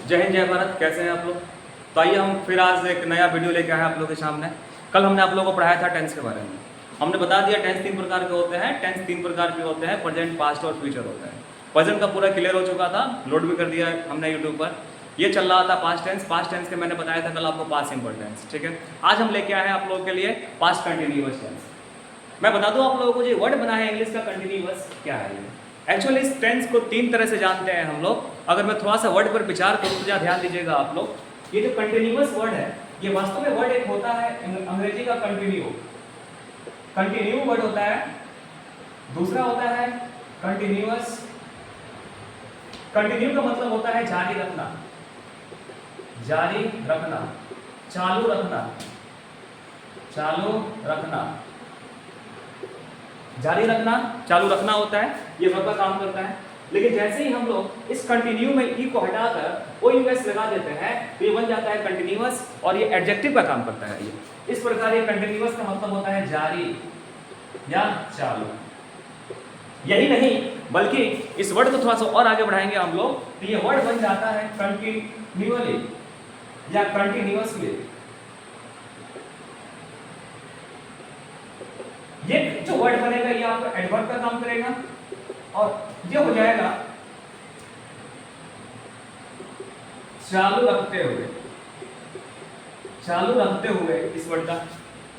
जय हिंद जय भारत। कैसे हैं आप लोग? तो आइए हम फिर आज एक नया वीडियो लेके आए हैं आप लोगों के सामने। कल हमने आप लोगों को पढ़ाया था टेंस के बारे में। हमने बता दिया टेंस 3 प्रकार के होते हैं। टेंस 3 प्रकार के होते हैं, प्रेजेंट, पास्ट और फ्यूचर होते हैं। प्रेजेंट का पूरा क्लियर हो चुका था, लोड भी कर दिया हमने यूट्यूब पर। ये चल रहा था पास्ट टेंस। पास्ट टेंस के मैंने बताया था कल आपको पास्ट सिंपल टेंस, ठीक है। आज हम लेके आए हैं आप लोगों के लिए पास्ट कंटिन्यूअस टेंस। मैं बता दूं आप लोगों को, जो वर्ड बना है इंग्लिश का कंटिन्यूअस क्या है ये। एक्चुअली इस टेंस को 3 तरह से जानते हैं हम लोग। अगर मैं थोड़ा सा वर्ड पर विचार करूँ तो ध्यान दीजिएगा आप लोग। ये जो कंटिन्यूअस वर्ड है, ये वास्तव में वर्ड एक होता है अंग्रेजी का कंटिन्यू। कंटिन्यू वर्ड होता है। दूसरा होता है कंटिन्यूअस। कंटिन्यू का मतलब होता है जारी रखना, जारी रखना, चालू रखना, चालू रखना, जारी रखना, चालू रखना होता है। ये वर्ब का काम करता है। लेकिन जैसे ही हम लोग इस कंटिन्यू में ई को हटाकर ओ यू एस लगा देते हैं तो ये बन जाता है कंटिन्यूअस, और ये एडजेक्टिव का काम करता है। ये इस प्रकार ये कंटिन्यूअस का मतलब होता है जारी या चालू। यही नहीं बल्कि इस वर्ड को थोड़ा सा और आगे बढ़ाएंगे हम लोग तो ये वर्ड बन जाता है कंटिन्यूअली या कंटिन्यूअसली। ये जो वर्ड बनेगा ये आपका एडवर्ब का काम करेगा, और ये हो जाएगा चालू रखते हुए। चालू रखते हुए इस वर्ड का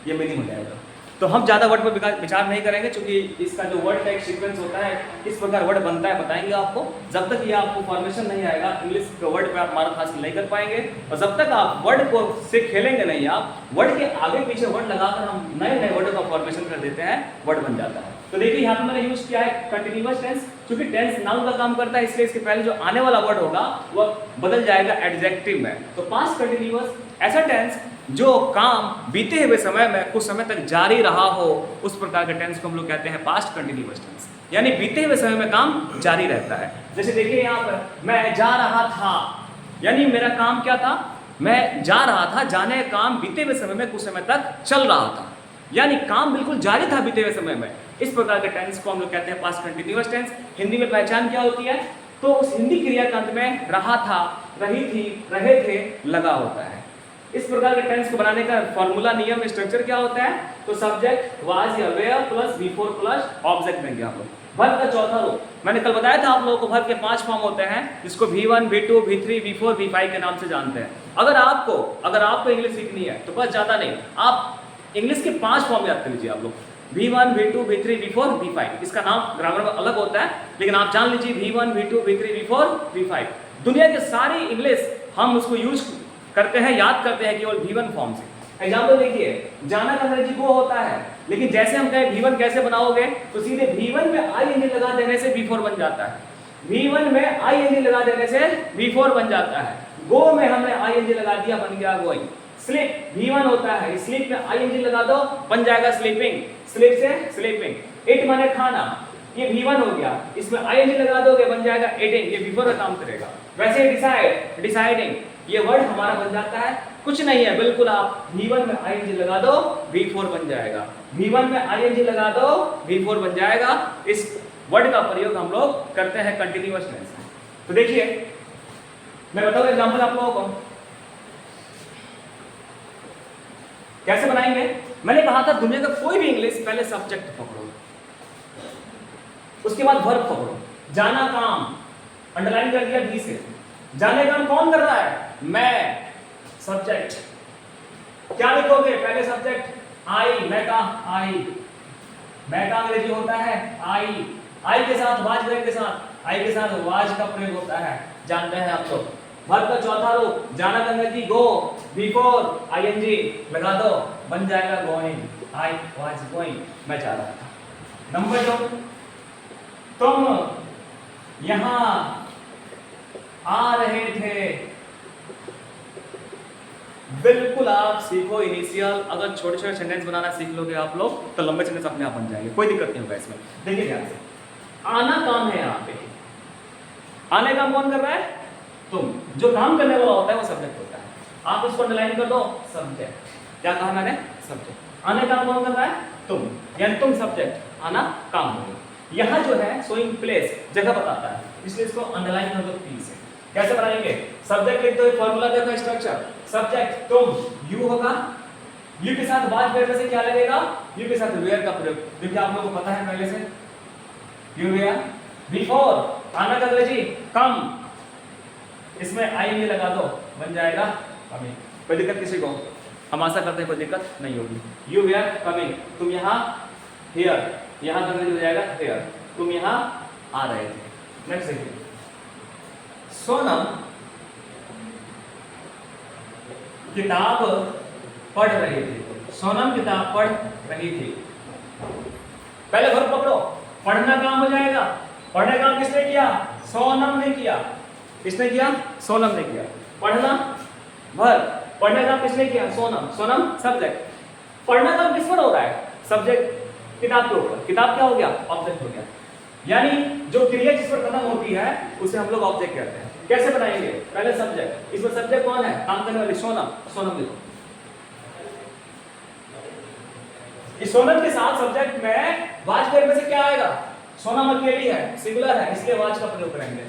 ये मीनिंग हो जाएगा। तो हम ज्यादा वर्ड पर विचार नहीं करेंगे, क्योंकि इसका जो वर्ड का एक सीक्वेंस होता है, किस प्रकार वर्ड बनता है बताएंगे आपको। जब तक ये आपको फॉर्मेशन नहीं आएगा इंग्लिश के वर्ड पे आप महारत हासिल नहीं कर पाएंगे, और जब तक आप वर्ड को से खेलेंगे नहीं, आप वर्ड के आगे पीछे वर्ड लगाकर हम नए नए वर्ड का फॉर्मेशन कर देते हैं, वर्ड बन जाता है। तो देखिए यहाँ पे मैंने यूज किया है कंटिन्यूअस टेंस, क्योंकि टेंस नाउन का काम करता है, इसलिए इसके पहले जो आने वाला वर्ड होगा वह बदल जाएगा एडजेक्टिव में। तो पास्ट कंटिन्यूअस ऐसा टेंस जो काम बीते हुए समय में कुछ समय तक जारी रहा हो, उस प्रकार के टेंस को हम लोग कहते हैं पास्ट कंटिन्यूअस टेंस। यानी बीते हुए समय में काम जारी रहता है। जैसे देखिए यहाँ पर मैं जा रहा था, यानी मेरा काम क्या था, मैं जा रहा था। जाने का काम बीते हुए समय में कुछ समय तक चल रहा था, यानी काम बिल्कुल जारी था बीते हुए समय में। इस प्रकार के टेंस को हम लोग कहते हैं पास्ट कंटिन्यूअस टेंस। हिंदी में पहचान क्या होती है, तो उस हिंदी क्रिया के अंत में रहा था, रही थी, रहे थे लगा होता है। इस प्रकार के टेंस को बनाने का फॉर्मूला, नियम, स्ट्रक्चर क्या होता है, तो सब्जेक्ट, वाज या were plus V4 plus object देंगे आप लोग। वर्ब का चौथा रूप मैंने कल बताया था आप लोगों को। वर्ब के 5 फॉर्म होते हैं, जिसको V1, V2, V3, V4, V5 के नाम से जानते हैं। अगर आपको इंग्लिश सीखनी है तो बस ज्यादा नहीं, आप इंग्लिश के 5 फॉर्म याद कर लीजिए आप लोग। V1, V2, V3, V4, V5। इसका नाम ग्रामर में अलग होता है, लेकिन आप जान लीजिए V1, V2, V3, V4, V5। दुनिया के सारी इंग्लिश हम उसको यूज करते हैं, याद करते हैं केवल V1 फॉर्म से। एग्जाम्पल देखिए, जाना का अंग्रेजी गो होता है, लेकिन जैसे हम कहें V1 कैसे बनाओगे, तो सीधे V1 में ING लगा देने से V4 बन जाता है। V1 में ING लगा देने से V4 बन जाता है। गो में हमने ING लगा दिया, बन गया गोइंग। स्लीप V1 होता है, स्लीप में ING लगा दो, बन जाएगा स्लीपिंग। स्लीप से स्लीपिंग। इट माने खाना, ये V1 हो गया, इसमें ING लगा दोगे, बन जाएगा eating, ये V4 का काम करेगा। वैसे डिसाइड, डिसाइडिंग, ये वर्ड हमारा बन जाता है, कुछ नहीं है, बिल्कुल आप V1 में ING लगा दो, V4 बन जाएगा। V1 में ING लगा दो, V4 बन जाएगा। इस वर्ड का प्रयोग हम लोग करते हैं कंटिन्यूअस टेंस में। तो देखिए मैं बताऊं एग्जांपल आप लोगों को कैसे बनाएंगे। मैंने कहा था दुनिया का कोई भी इंग्लिश पहले सब्जेक्ट पकड़ो, उसके बाद वर्ब पकड़ो। जाना काम, अंडरलाइन कर दिया V से। जाने काम कौन कर रहा है, मैं, सब्जेक्ट। क्या लिखोगे, पहले सब्जेक्ट आई, मैं का आई, मैं का अंग्रेजी होता है आई। आई के साथ वाज, के साथ आई के साथ वाज का प्रयोग होता है, जानते हैं आप लोग। वर्ब का चौथा रूप, जाना का अंग्रेजी गो, V4 ING लगा दो, बन जाएगा गोइंग। आई वाज गोइंग, मैं जा रहा था। नंबर 2, तुम यहां आ रहे थे। बिल्कुल आप सीखो इनिशियल। अगर छोटे छोटे सेंटेंस बनाना सीख लोगे आप लोग तो लंबे सेंटेंस अपने आप बन जाएंगे, कोई दिक्कत नहीं होगा इसमें। देखिए ध्यान से, आना काम है यहाँ पे। आने काम कौन कर रहा है, तुम। जो काम करने वाला होता है वो सब्जेक्ट होता है। आप इसको अंडरलाइन कर दो, सब्जेक्ट। क्या कहा मैंने, सब्जेक्ट। आने काम कौन कर रहा है, तुम, यानी तुम सब्जेक्ट, आना काम हो। यहाँ जो है शोइंग प्लेस, जगह बताता है, इसलिए इसको अंडरलाइन कर दो P से। कैसे बनाएंगे? सब्जेक्ट लिख दो, फॉर्मूला देखो, स्ट्रक्चर। सब्जेक्ट तुम, यू होगा, यू के साथ वाज वेयर में से क्या लगेगा? यू के साथ वेयर का प्रयोग, क्योंकि आप लोगों को पता है पहले से, यू वेयर। बिफोर आना का अंग्रेजी कम, इसमें आई लगा दो, बन जाएगा कमिंग। कोई दिक्कत किसी को? हम आशा करते हैं कोई दिक्कत नहीं होगी। यू वेयर कमिंग, तुम यहाँ, हियर, यहाँ का अंग्रेजी हो जाएगा हियर, तुम यहाँ आ रहे थे। नेक्स्ट देखिए, सोनम किताब पढ़ रही थी। सोनम किताब पढ़ रही थी। पहले वर्ब पकड़ो, पढ़ना काम हो जाएगा। पढ़ने काम किसने किया? सोनम ने किया। किसने किया? सोनम ने किया। पढ़ना वर्ब, पढ़ने काम किसने किया? सोनम। सोनम सब्जेक्ट। पढ़ना काम किस पर हो रहा है? सब्जेक्ट किताब के ऊपर। किताब क्या हो गया? ऑब्जेक्ट हो गया। यानी जो क्रिया जिस पर खत्म होती है उसे हम लोग ऑब्जेक्ट कहते हैं। कैसे बनाएंगे? पहले सब्जेक्ट, इसमें सब्जेक्ट कौन है? काम करने वाली सोनम। सोनम लिखो। इस सोनम के साथ सब्जेक्ट में वाज वेयर में से क्या आएगा? सोनम अकेली है, सिंगुलर है, इसलिए वाज का प्रयोग करेंगे।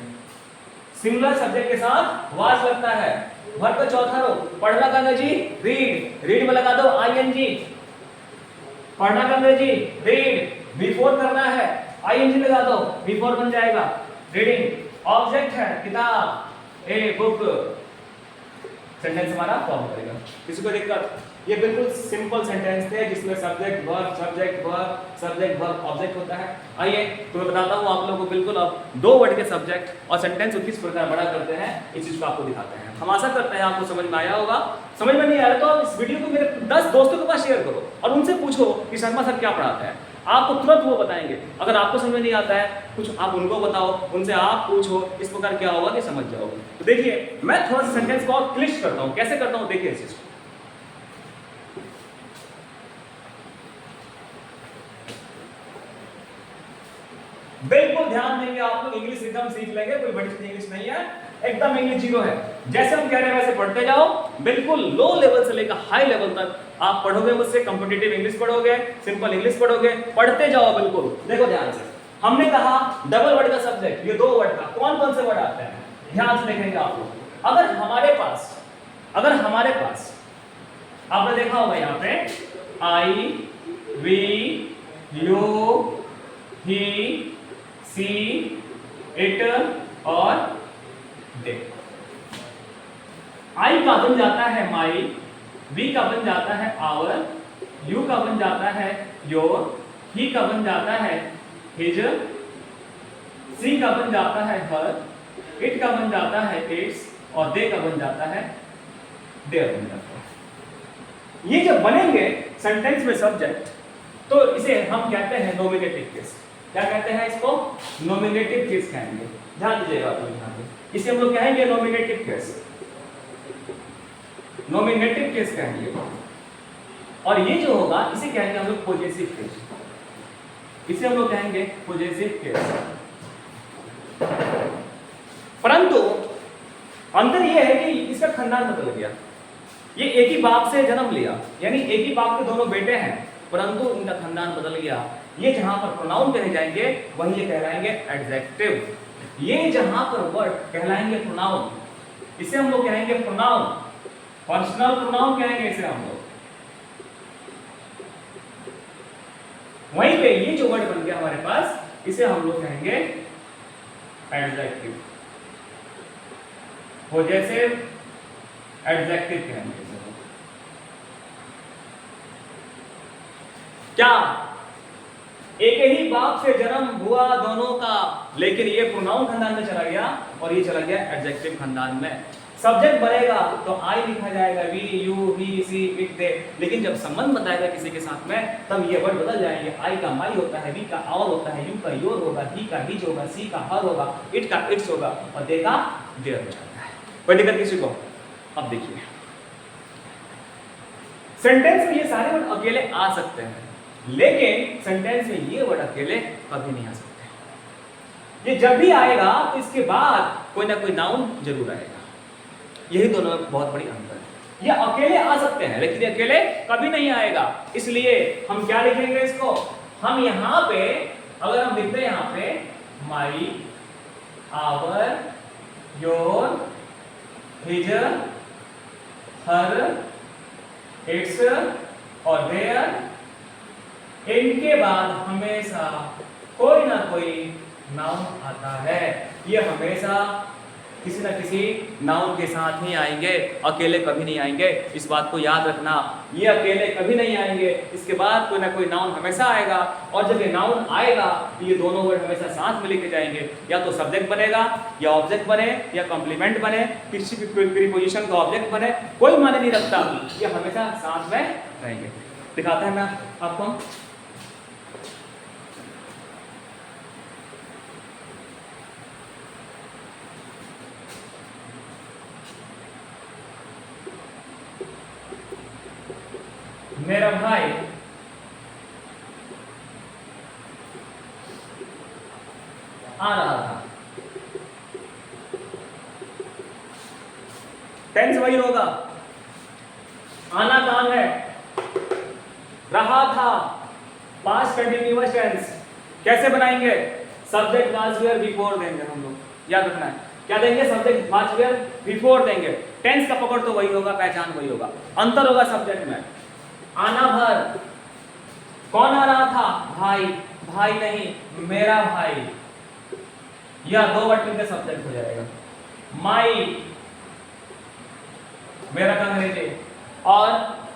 सिंगुलर सब्जेक्ट के साथ वाज लगता है। वर्ब का चौथा रो, पढ़ना का अंग्रेजी रीड, रीड में लगा दो आईएनजी। पढ़ना का अंग्रेजी रीड। बिफोर करना है, आईएनजी लगा दो, बिफोर बन जाएगा रीडिंग। ऑब्जेक्ट है किताब, ए बुक। सेंटेंस हमारा फॉर्म करेगा। किसी को दिक्कत? ये बिल्कुल सिंपल सेंटेंस थे जिसमें subject verb, subject verb, subject verb, object होता है। आइए तो मैं बताता हूँ आप लोगों को बिल्कुल अब दो वर्ड के सब्जेक्ट और सेंटेंस को किस प्रकार बड़ा करते हैं, इस चीज को आपको दिखाते हैं। हम आशा करते हैं आपको समझ में आया होगा। समझ में नहीं आया तो आप इस वीडियो को मेरे 10 दोस्तों के पास शेयर करो और उनसे पूछो कि शर्मा सर क्या पढ़ाते हैं। आपको तुरंत वो बताएंगे। अगर आपको समझ में नहीं आता है कुछ, आप उनको बताओ, उनसे आप पूछो, इस प्रकार क्या होगा कि समझ जाओगे। तो देखिए मैं थोड़ा सा सेंटेंस को और क्लिष्ट करता हूं। कैसे करता हूं देखिए इस चीज को। बिल्कुल ध्यान देंगे आप लोग, इंग्लिश एकदम सीख लेंगे, कोई बड़ी इंग्लिश नहीं है, एकदम इंग्लिश जीरो है। जैसे हम कह रहे हैं वैसे पढ़ते जाओ, बिल्कुल लो लेवल से लेकर हाई लेवल तक आप पढ़ोगे मुझसे। कॉम्पिटिटिव इंग्लिश पढ़ोगे, सिंपल इंग्लिश पढ़ोगे, पढ़ते जाओ बिल्कुल। देखो ध्यान से, हमने कहा डबल वर्ड का सब्जेक्ट, ये दो वर्ड का कौन कौन से वर्ड आते हैं ध्यान से देखेंगे आप लोग। अगर हमारे पास आपने देखा होगा यहाँ पे I, we, you, he, she, it और दे। आई का बन जाता है माई, वी का बन जाता है आवर, यू का बन जाता है योर, ही का बन जाता है हिज, सी का बन जाता है हर, इट का बन जाता है इट्स और दे का बन जाता है देयर बन जाता है। ये जब बनेंगे सेंटेंस में सब्जेक्ट तो इसे हम कहते हैं नॉमिनेटिव केस। क्या कहते हैं इसको? नॉमिनेटिव केस कहेंगे। ध्यान दीजिएगा आप लोग यहाँ पे, इसे हम लोग कहेंगे नॉमिनेटिव केस। नॉमिनेटिव केस कहेंगे। और ये जो होगा इसे कहेंगे हम लोग पॉजेसिव केस। इसे हम लोग कहेंगे पॉजेसिव केस। परंतु अंतर यह है कि इसका खानदान बदल गया। ये एक ही बाप से जन्म लिया, यानी एक ही बाप के दोनों बेटे हैं, परंतु इनका खानदान बदल गया। ये जहां पर प्रोनाउन कहे जाएंगे वही ये कहलाएंगे एडजेक्टिव। ये जहां पर वर्ड कहलाएंगे प्रोनाउन, इसे हम लोग कहेंगे प्रोनाउन, पर्सनल प्रोनाउन कहेंगे इसे हम लोग। वहीं पे ये जो वर्ड बन गया हमारे पास, इसे हम लोग कहेंगे एडजेक्टिव। पॉजेसिव एडजेक्टिव कहेंगे इसे। क्या एक ही बाप से जन्म हुआ दोनों का, लेकिन ये प्रोनाउन खानदान में चला गया और ये चला गया एडजेक्टिव खानदान में। सब्जेक्ट बनेगा तो आई लिखा जाएगा, we, you, he, she, it, they. लेकिन जब संबंध बताएगा किसी के साथ में तब ये वर्ड बदल जाएंगे। आई का माई होता है, वी का आवर होता है, यू का योर होगा, ही का हिज होगा, सी का हर होगा, इट का इट्स होगा और दे का देयर हो जाता है। कोई दिक्कत किसी को? अब देखिए सेंटेंस में ये सारे वर्ड अकेले आ सकते हैं, लेकिन सेंटेंस में ये वर्ड अकेले कभी नहीं आ सकते। ये जब भी आएगा तो इसके बाद कोई ना कोई नाउन जरूर आएगा। यही दोनों में बहुत बड़ी अंतर है। ये अकेले आ सकते हैं लेकिन ये अकेले कभी नहीं आएगा। इसलिए हम क्या लिखेंगे इसको? हम यहाँ पे अगर हम लिखते हैं यहाँ पे my, our, your, his, her, its और देयर, इनके बाद हमेशा कोई ना कोई नाउन आता है। ये हमेशा किसी ना किसी नाउन के साथ ही आएंगे, अकेले कभी नहीं आएंगे। इस बात को याद रखना, ये अकेले कभी नहीं आएंगे, इसके बाद कोई ना कोई नाउन हमेशा आएगा। और जब ये नाउन आएगा तो ये दोनों वर्ड हमेशा साथ में लेके जाएंगे, या तो सब्जेक्ट बनेगा, या ऑब्जेक्ट बने, या कॉम्प्लीमेंट बने, किसी भी प्रीपोजिशन का ऑब्जेक्ट बने, कोई माने नहीं रखता, ये हमेशा साथ में रहेंगे। दिखाता है मैं आपको। मेरा भाई आ रहा था, टेंस वही होगा, आना काम है, रहा था पास्ट कंटिन्यूअस टेंस। कैसे बनाएंगे? सब्जेक्ट वाज वेयर बिफोर देंगे हम लोग, याद रखना है। क्या देंगे? सब्जेक्ट वाज वेयर बिफोर देंगे। टेंस का पकड़ तो वही होगा, पहचान वही होगा, अंतर होगा सब्जेक्ट में। आना भर, कौन आ रहा था? भाई, भाई नहीं मेरा भाई, या दो वर्ड मिलकर सब्जेक्ट हो जाएगा। माई, मेरा का अंग्रेजी, और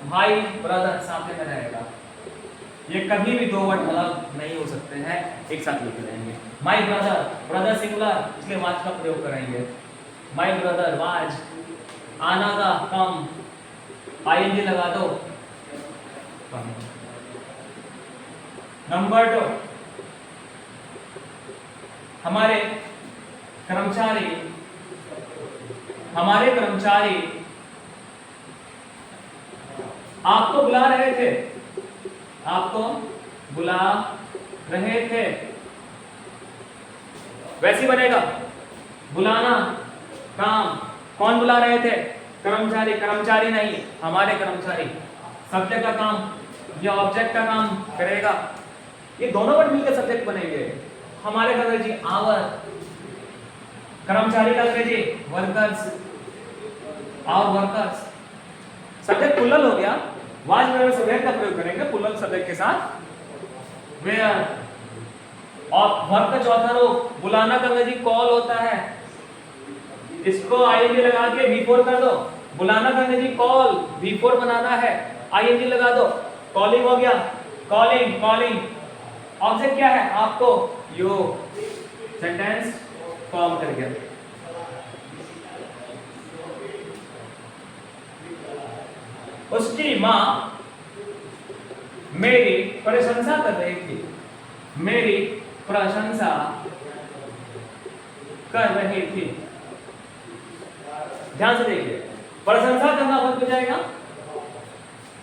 भाई ब्रदर सामने में रहेगा। ये कभी भी दो वर्ड अलग नहीं हो सकते हैं, एक साथ लिख लेंगे। माई ब्रदर, ब्रदर सिंगुलर, इसलिए वाज का प्रयोग करेंगे। माई ब्रदर वाज, आना का कम, आईएनजी लगा दो। नंबर 2, हमारे कर्मचारी आपको बुला रहे थे, आपको बुला रहे थे, वैसी बनेगा। बुलाना काम, कौन बुला रहे थे? कर्मचारी, कर्मचारी नहीं हमारे कर्मचारी, सब्जेक्ट का काम या ऑब्जेक्ट का काम करेगा। ये दोनों वर्ड मिलकर सब्जेक्ट बनेंगे। हमारे का अंग्रेजी आवर, कर्मचारी का अंग्रेजी workers, our workers. Subject plural हो गया, वाज वेयर से वेयर का प्रयोग करेंगे प्लुरल सब्जेक्ट के साथ, वेयर। और वर्क का चौथा रूप, बुलाना का अंग्रेजी कॉल होता है, इसको आईएनजी लगा के बिफोर कर दो। बुलाना का अंग्रेजी कॉल, बिफोर बनाना है, आईएनजी लगा दो। कॉलिंग हो गया, कॉलिंग, कॉलिंग। ऑब्जेक्ट क्या है? आपको, यू, सेंटेंस फॉर्म कर गया। उसकी माँ मेरी प्रशंसा कर रही थी, मेरी प्रशंसा कर रही थी। ध्यान से देखिए, प्रशंसा करना बंद हो जाएगा।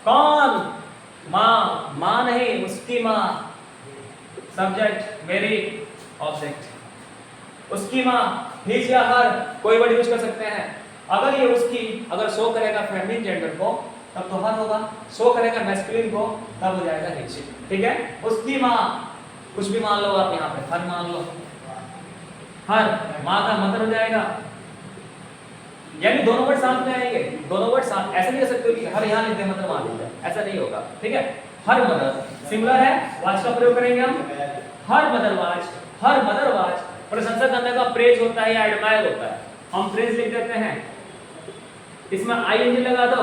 कौन? माँ, माँ नहीं उसकी माँ, सब्जेक्ट मेरी, ऑब्जेक्ट। उसकी माँ, हिज या हर, कोई वर्ड यूज कर सकते हैं। अगर ये उसकी, अगर शो करेगा फेमिनिन जेंडर को तब तो हर होगा, शो करेगा मैस्कुलिन को तब हो जाएगा हिज। ठीक है? उसकी माँ, कुछ भी मान लो आप, यहाँ पे हर मान लो, हर माँ का मदर हो जाएगा। यानी दोनों वर्ड साथ में आएंगे, दोनों वर्ड साथ। ऐसा नहीं कर सकते कि हर यहाँ लिख दे मदर मान लीजिए, ऐसा नहीं होगा। ठीक है? हर मदर सिंगुलर है, वाज का प्रयोग करेंगे हम। Her mother was, her mother was. प्रशंसा करने का प्रेज होता है या एडमायर होता है, हम प्रेज लिख देते हैं, इसमें आईएनजी लगा दो।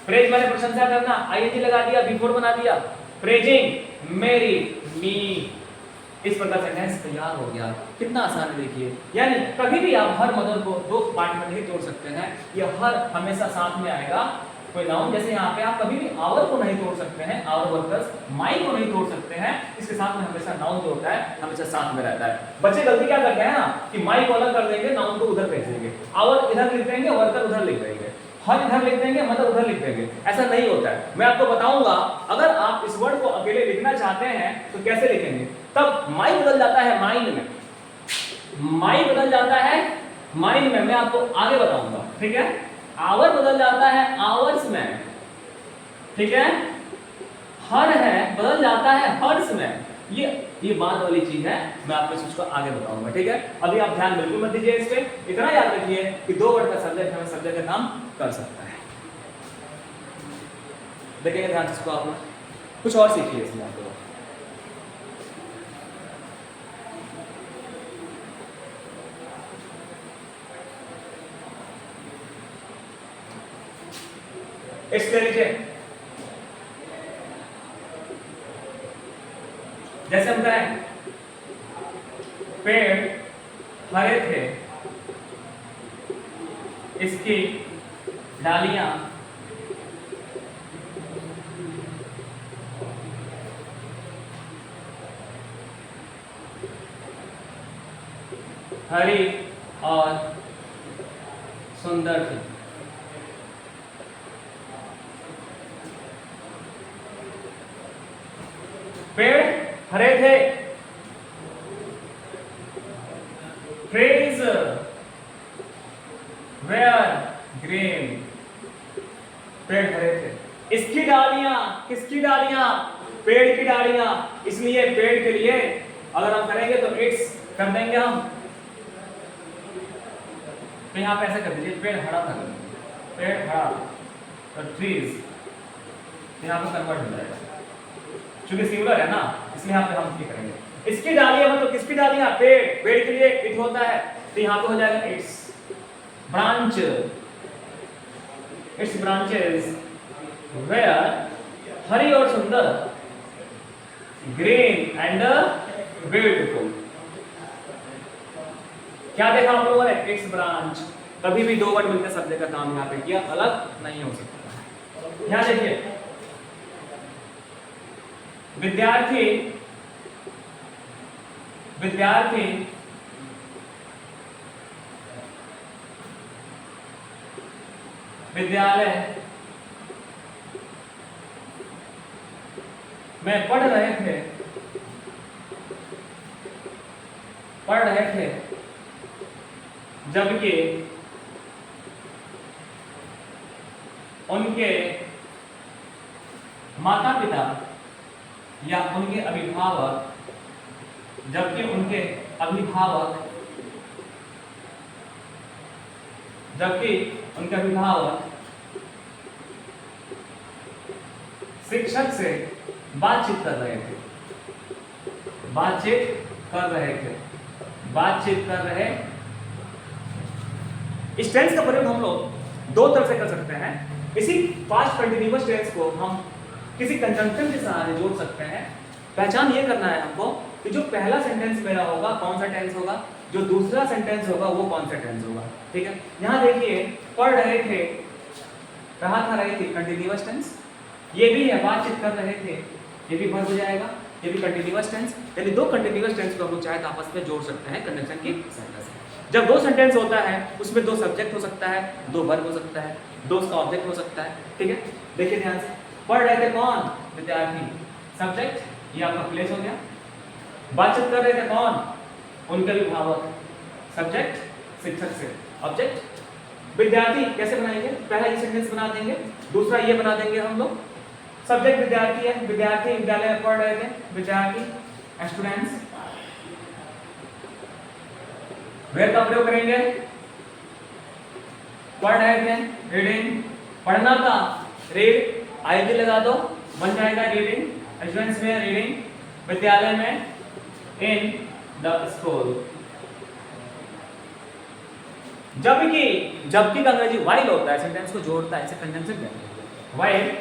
प्रेज माने प्रशंसा करना, आईएनजी लगा दिया, बिफोर बना दिया। प्रेजिंग मेरी, मी। इस प्रकार सेंटेंस तैयार हो गया। कितना आसान है देखिए। यानी कभी भी आप हर मदर को दो पार्ट में नहीं तोड़ सकते हैं, ये हर हमेशा साथ में आएगा। कोई नाउन जैसे यहाँ पे आप कभी भी आवर को नहीं तोड़ सकते हैं, आवर वर्कर्स, माई को नहीं तोड़ सकते हैं। इसके साथ में हमेशा नाउन जो होता है हमेशा साथ में रहता है। बच्चे गलती क्या करते हैं ना कि माई को अलग कर देंगे, नाउन को उधर भेज देंगे, आवर इधर लिख देंगे, वर्कर उधर लिख देंगे, हर इधर लिख देंगे, मदर उधर लिख देंगे। ऐसा नहीं होता है। मैं आपको बताऊंगा, अगर आप इस वर्ड को अकेले लिखना चाहते हैं तो कैसे लिखेंगे। तब माई बदल जाता है माइंड में, माई बदल जाता है माइंड में, मैं आपको आगे बताऊंगा। ठीक है? आवर बदल जाता है आवर्स में। ठीक है? हर है बदल जाता है हर्स में। ये ये बाद वाली चीज है, मैं आपको इस चीज को आगे बताऊंगा, ठीक है। अभी आप ध्यान बिल्कुल मत दीजिए इस पे, इतना याद रखिए कि दो वर्ड का सब्जेक्ट हमें सब्जेक्ट का काम कर सकता है। देखेंगे ध्यान से इसको, आप कुछ और सीखिए इसमें आप लोग। इट्स ले लीजिए, जैसे हम कहें पेड़ हरे थे, इसकी डालियां हरी और सुंदर थी। पेड़ हरे थे, trees were green, पेड़ हरे थे। इसकी डालियां, किसकी डालियां? पेड़ की डालियां। इसलिए पेड़ के लिए अगर हम करेंगे तो इट्स कर देंगे हम, तो यहां पे ऐसे कर दीजिए, पेड़ हरा था, पेड़ हरा, तो ट्रीज यहां पे कन्वर्ट हो जाएगा, क्योंकि सिंगुलर है ना, इसलिए यहां पे हम क्या करेंगे, इसकी डालियां मतलब किसकी डालियां? पेड़, पेड़ के लिए इट होता है, तो यहां पे हो जाएगा its branch, its branches where हरी और सुंदर, ग्रीन एंड ब्यूटीफुल। क्या देखा आप लोगों ने? It's branch. कभी भी दो वर्ड मिलकर सब्जेक्ट का काम यहाँ पे किया, अलग नहीं हो सकता। यहां देखिए, विद्यार्थी, विद्यार्थी विद्यालय में पढ़ रहे थे, पढ़ रहे थे, जबकि उनके माता पिता या उनके अभिभावक, जबकि उनके अभिभावक, जबकि उनके अभिभावक शिक्षक से बातचीत कर रहे थे, बातचीत कर रहे थे, बातचीत कर रहे। इस टेंस का प्रयोग हम लोग दो तरह से कर सकते हैं। इसी पास्ट कंटिन्यूअस टेंस को हम किसी कंजंक्शन के सहारे जोड़ सकते हैं। पहचान ये करना है हमको कि जो पहला सेंटेंस मेरा होगा कौन सा टेंस होगा, जो दूसरा सेंटेंस होगा वो कौन सा टेंस होगा, ठीक है। यहां देखिए, पढ़ रहे थे, रहा था, रही थी, कंटिन्यूअस टेंस। ये भी है, बातचीत कर रहे थे, ये भी वर्ब हो जाएगा, ये भी कंटिन्यूअस टेंस। यानी दो कंटिन्यूअस टेंस को हम लोग चाहे तो आपस में जोड़ सकते हैं कंजंक्शन की सहायता से। जब दो सेंटेंस होता है उसमें दो सब्जेक्ट हो सकता है, दो वर्ब हो सकता है, दो उसका ऑब्जेक्ट हो सकता है, ठीक है। देखिए ध्यान से, पढ़ रहे थे कौन? विद्यार्थी, सब्जेक्ट, ये आपका प्लेस हो गया। बातचीत कर रहे थे कौन? उनके अभिभावक, सब्जेक्ट, शिक्षक से, ऑब्जेक्ट। विद्यार्थी कैसे बनाएंगे? पहला ये सेंटेंस बना देंगे, दूसरा ये बना देंगे हम लोग। सब्जेक्ट विद्यार्थी है, विद्यार्थी विद्यालय में पढ़ रहे थे, विद्यार्थी, स्टूडेंट्स। वेयर का प्रयोग करेंगे, पढ़ रहे थे, रीडिंग, पढ़ना था, रीड, आईडी लगा दो, बन जाएगा रीडिंग। स्टूडेंट्स में रीडिंग, विद्यालय में, इन द स्कूल। जबकि, जबकि का अंग्रेजी वाइल होता है, सेंटेंस को जोड़ता है, इसे कंजंक्शन कहते हैं। वाइल,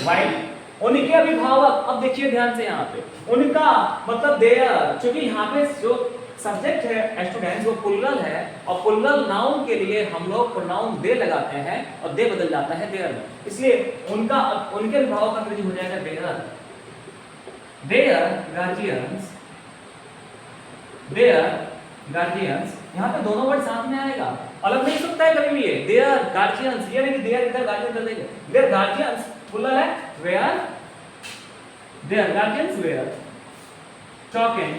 वाइल, उनके अभिभावक। अब देखिए ध्यान से, यहाँ पे उनका मतलब देयर, क्योंकि यहाँ पे जो सब्जेक्ट है स्टूडेंट्स वो प्लुरल है, और प्लुरल नाउन के लिए हम लोग प्रोनाउन दे लगाते हैं और दे बदल जाता है देयर में, इसलिए उनका, उनके अभिभावक का अंग्रेजी हो जाएगा their. Their guardians, their guardians. यहाँ पे दोनों वर्ड साथ में आएगा, अलग नहीं सकता है कभी भी। ये देयर गार्जियंस, ये नहीं देयर इधर गार्जियन कर देंगे। देयर गार्जियंस प्लुरल है, were, their guardians were talking,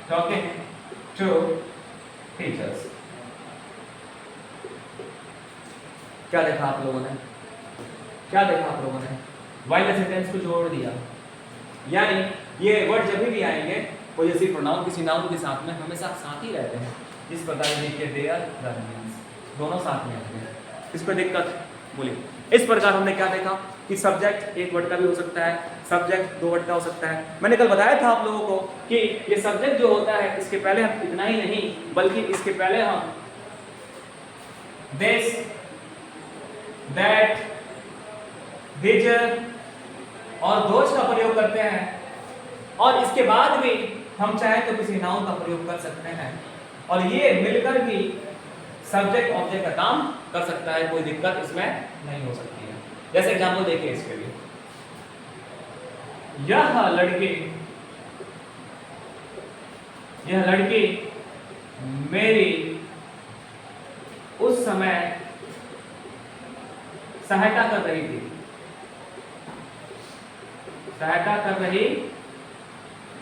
talking to teachers। क्या देखा आप लोगों ने? क्या देखा आप लोगों ने? वाइल ने सेंटेंस को जोड़ दिया, यानी ये वर्ड जब भी आएंगे पॉजेसिव प्रोनाउन किसी नाउन के साथ में हमेशा साथ ही रहते हैं। इस प्रकार देखिए देयर दोनों साथ में आते हैं, इस पर दिक्कत बोलिए। इस प्रकार हमने क्या देखा कि सब्जेक्ट एक वर्ड का भी हो सकता है, सब्जेक्ट दो वर्ड का हो सकता है। मैंने कल बताया था आप लोगों को कि ये सब्जेक्ट जो होता है इसके पहले हम इतना ही नहीं बल्कि इसके पहले हम दिस, दैट, दिज और दोज का प्रयोग करते हैं, और इसके बाद भी हम चाहे तो किसी नाउन का प्रयोग कर सकते हैं, और ये मिलकर भी सब्जेक्ट ऑब्जेक्ट का काम कर सकता है, कोई दिक्कत इसमें नहीं हो सकती है। जैसे एग्जांपल देखिए इसके लिए, यह लड़की मेरी उस समय सहायता कर रही थी, सहायता कर रही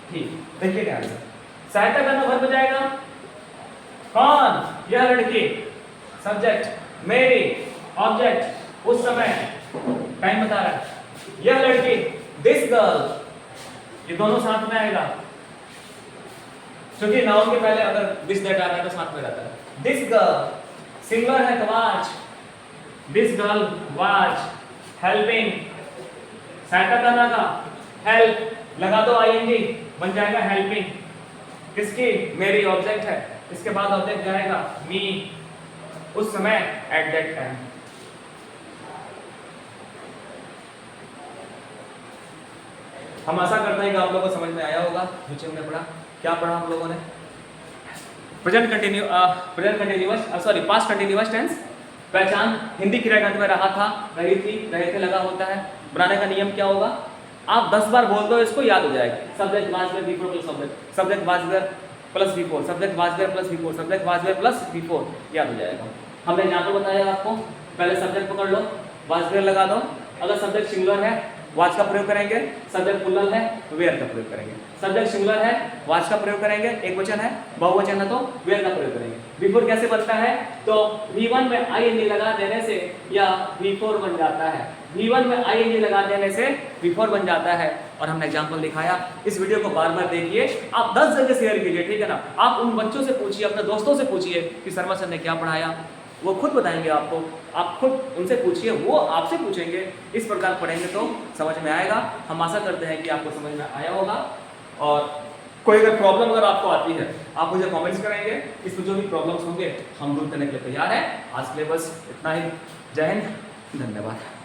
थी। देखिए क्या है, सहायता करना वर्ब हो जाएगा। कौन? यह लड़की, सब्जेक्ट, मेरी ऑब्जेक्ट, उस समय टाइम बता रहा है। यह लड़की, दिस गर्ल, ये दोनों साथ में आएगा क्योंकि नाउन के पहले अगर दिस दैट आ रहा है तो साथ में रहता है। दिस गर्ल सिंगुलर है तो was, this girl was helping, सहायता करना का हेल्प लगा दो आईएनजी बन जाएगा हेल्पिंग। किसकी? मेरी ऑब्जेक्ट है, इसके बाद ऑब्जेक्ट जाएगा मी, उस समय एट दैट टाइम। हम आशा करते हैं कि आप लोगों को समझ में आया होगा जो हमने पढ़ा। क्या पढ़ा हम लोगों ने? Present continuous sorry past continuous tense. पहचान हिंदी क्रियाखंड में रहा था, रही थी, रहे थे लगा होता है। बनाने का नियम क्या होगा? आप 10 बार बोल दो इसको याद हो जाएगा। Subject was were V four plus object, subject was were plus V four, subject was were plus V four, subject was were plus V four, याद हो जाएगा। हमने एग्जांपल बताया आपको, पहले सब्जेक्ट पकड़ लो, वाज वेयर लगा दो। अगर सब्जेक्ट सिंगुलर है वाज का प्रयोग करेंगे, सब्जेक्ट प्लूरल है तो वेयर का प्रयोग करेंगे। सब्जेक्ट सिंगुलर है वाज का प्रयोग करेंगे, एक वचन है, बहुवचन है तो वेयर का प्रयोग करेंगे। बिफोर कैसे बनता है? तो V1 में आईएनजी लगा देने से यह V4 बन जाता है, V1 में आईएनजी लगा देने से V4 बन जाता है। और हमने एग्जांपल दिखाया। इस वीडियो को बार बार देखिए, आप 10 जगह शेयर कीजिए, ठीक है ना। आप उन बच्चों से पूछिए, अपने दोस्तों से पूछिए कि शर्मा सर ने क्या पढ़ाया, वो खुद बताएंगे आपको। आप खुद उनसे पूछिए, वो आपसे पूछेंगे। इस प्रकार पढ़ेंगे तो समझ में आएगा। हम आशा करते हैं कि आपको समझ में आया होगा। और कोई अगर प्रॉब्लम अगर आपको आती है आप मुझे कमेंट्स करेंगे, इसमें जो भी प्रॉब्लम्स होंगे हम दूर करने के लिए तैयार हैं। आज के लिए बस इतना ही। जय हिंद, धन्यवाद।